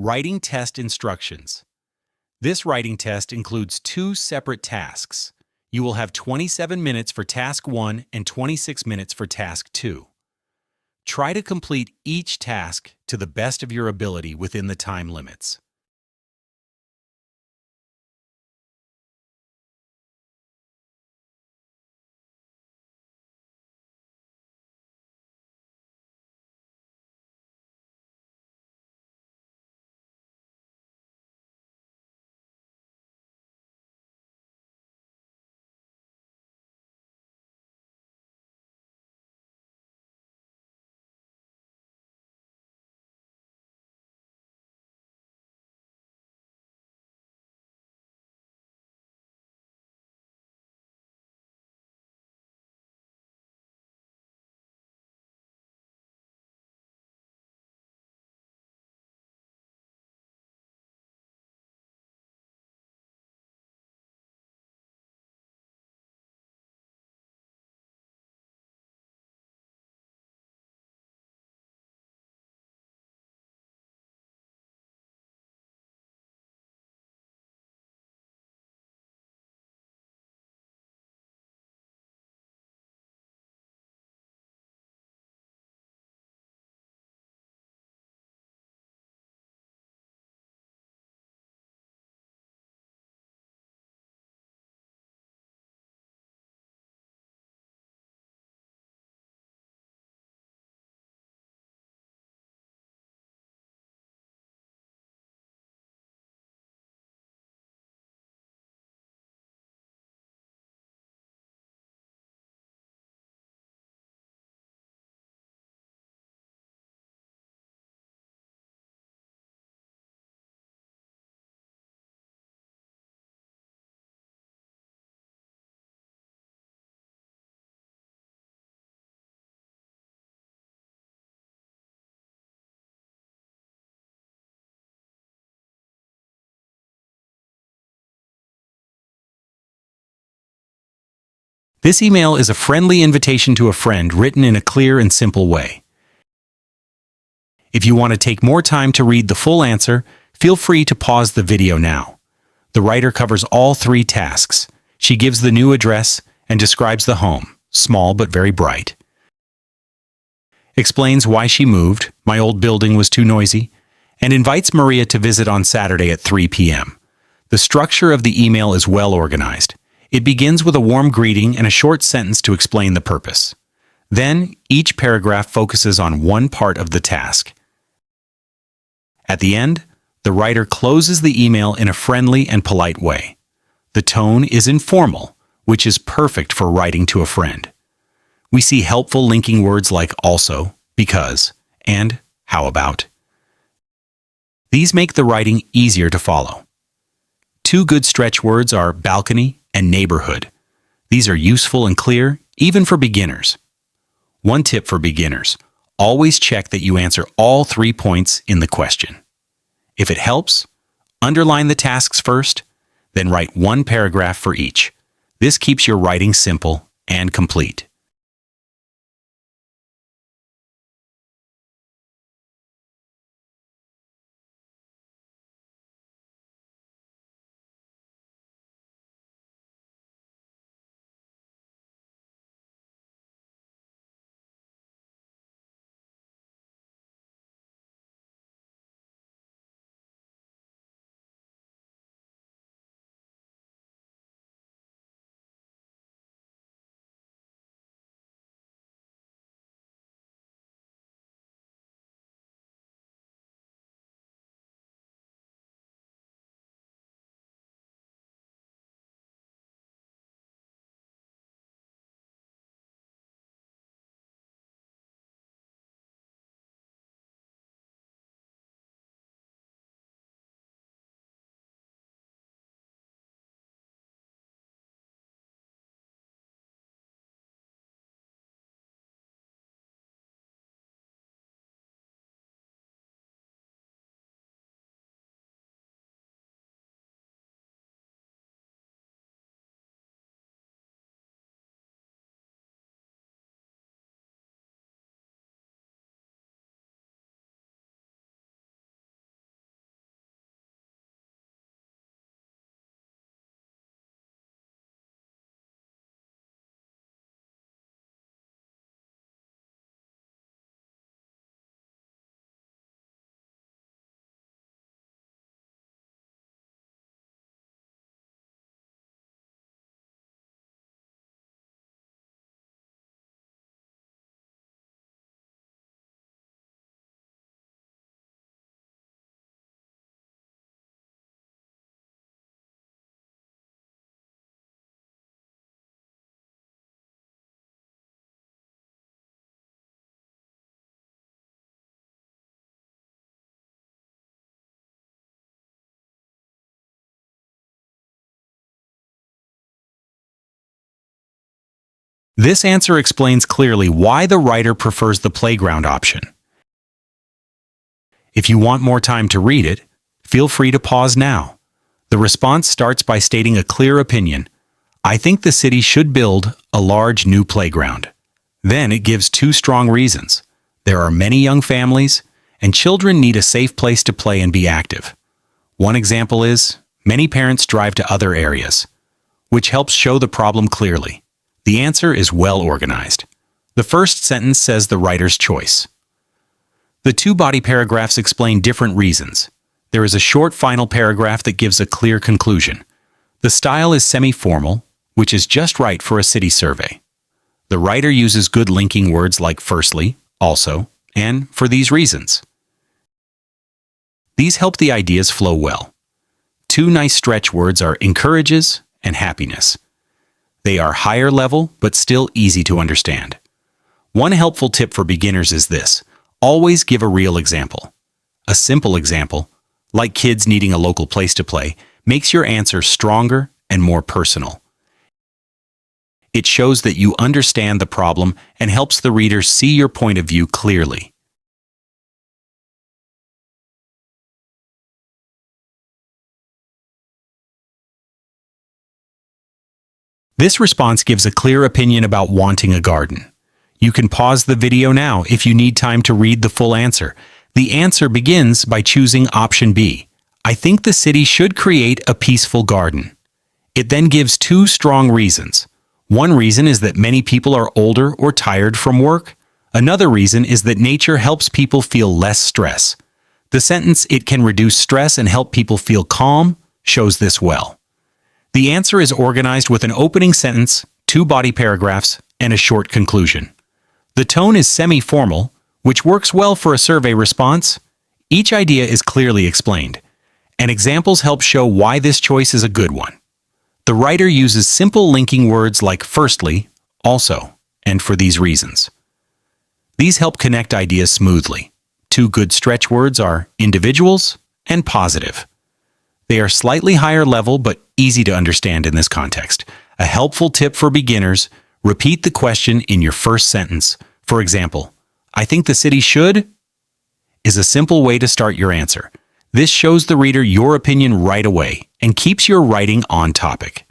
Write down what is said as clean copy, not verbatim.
Writing test instructions. This writing test includes two separate tasks. You will have 27 minutes for Task 1 and 26 minutes for Task 2. Try to complete each task to the best of your ability within the time limits. This email is a friendly invitation to a friend written in a clear and simple way. If you want to take more time to read the full answer, feel free to pause the video now. The writer covers all three tasks. She gives the new address and describes the home, small but very bright. Explains why she moved, my old building was too noisy, and invites Maria to visit on Saturday at 3 p.m. The structure of the email is well organized. It begins with a warm greeting and a short sentence to explain the purpose. Then, each paragraph focuses on one part of the task. At the end, the writer closes the email in a friendly and polite way. The tone is informal, which is perfect for writing to a friend. We see helpful linking words like also, because, and how about. These make the writing easier to follow. Two good stretch words are balcony and neighborhood. These are useful and clear, even for beginners. One tip for beginners: always check that you answer all 3 points in the question. If it helps, underline the tasks first, then write one paragraph for each. This keeps your writing simple and complete. This answer explains clearly why the writer prefers the playground option. If you want more time to read it, feel free to pause now. The response starts by stating a clear opinion. I think the city should build a large new playground. Then it gives two strong reasons. There are many young families, and children need a safe place to play and be active. One example is, many parents drive to other areas, which helps show the problem clearly. The answer is well organized. The first sentence says the writer's choice. The two body paragraphs explain different reasons. There is a short final paragraph that gives a clear conclusion. The style is semi-formal, which is just right for a city survey. The writer uses good linking words like firstly, also, and for these reasons. These help the ideas flow well. Two nice stretch words are encourages and happiness. They are higher level, but still easy to understand. One helpful tip for beginners is this: always give a real example. A simple example, like kids needing a local place to play, makes your answer stronger and more personal. It shows that you understand the problem and helps the reader see your point of view clearly. This response gives a clear opinion about wanting a garden. You can pause the video now if you need time to read the full answer. The answer begins by choosing option B. I think the city should create a peaceful garden. It then gives two strong reasons. One reason is that many people are older or tired from work. Another reason is that nature helps people feel less stress. The sentence, "It can reduce stress and help people feel calm," shows this well. The answer is organized with an opening sentence, two body paragraphs, and a short conclusion. The tone is semi-formal, which works well for a survey response. Each idea is clearly explained, and examples help show why this choice is a good one. The writer uses simple linking words like firstly, also, and for these reasons. These help connect ideas smoothly. Two good stretch words are individuals and positive. They are slightly higher level but easy to understand in this context. A helpful tip for beginners: repeat the question in your first sentence. For example, I think the city should is a simple way to start your answer. This shows the reader your opinion right away and keeps your writing on topic.